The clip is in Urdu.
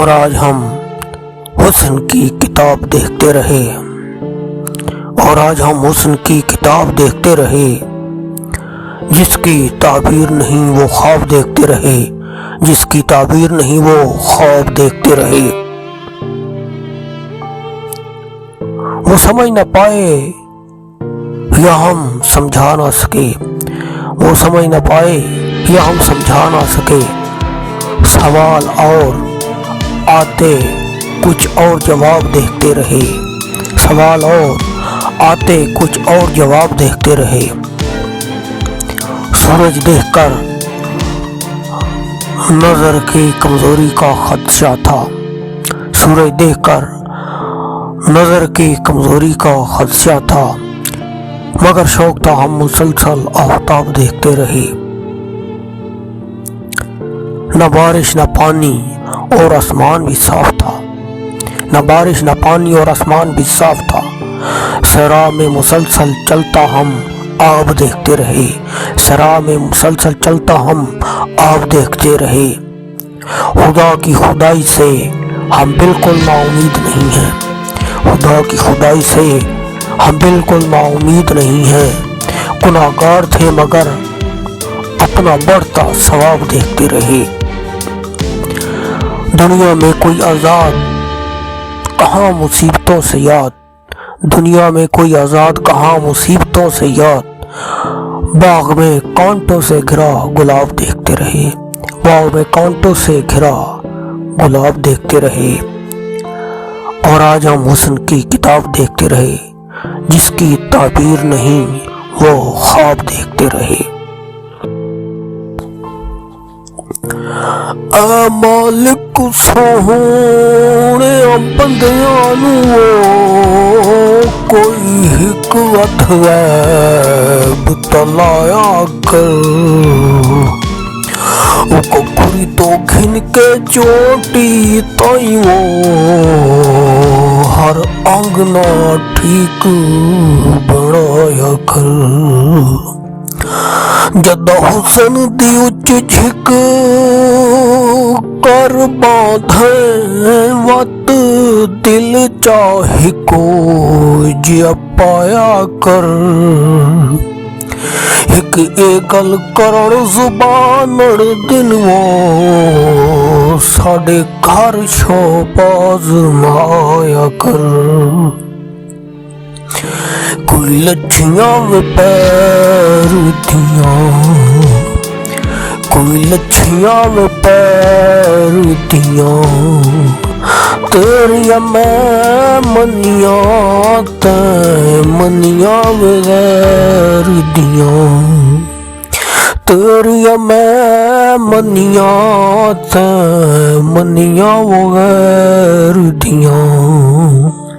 اور آج ہم حسن کی کتاب دیکھتے رہے جس کی تعبیر نہیں وہ خواب دیکھتے رہے وہ سمجھ نہ پائے یا ہم سمجھا نہ سکے سوال اور آتے کچھ اور جواب دیکھتے رہے سورج دیکھ کر نظر کی کمزوری کا خدشہ تھا مگر شوق تھا ہم مسلسل آفتاب دیکھتے رہے نہ بارش نہ پانی اور آسمان بھی صاف تھا صحرا میں مسلسل چلتا ہم آب دیکھتے رہے خدا کی خدائی سے ہم بالکل نا امید نہیں ہیں گناہگار تھے مگر اپنا بڑھتا ثواب دیکھتے رہے دنیا میں کوئی آزاد کہاں مصیبتوں سے یاد باغ میں کانٹوں سے گھرا گلاب دیکھتے رہے اور آج ہم حسن کی کتاب دیکھتے رہے جس کی تعبیر نہیں وہ خواب دیکھتے رہے اے مالک سونے بندیاں نو کوئی حکمت غیب تلایا کر ککری تو گھن کے چوٹی تائی ہر انگنا ٹھیک بڑھایا کر جد حسن دی اچ جھک کر باندھے وت دل چاہے کو جیا پایا کر ایک گل کرن زبان دن وہ ساڈے گھر شوباز مایا کر کوئی لچھیاں و پیر دیاں تیریاں میں منیاں تے منیاں بغیر دیاں تیریاں میں منیاں تے منیاں بغیر دیاں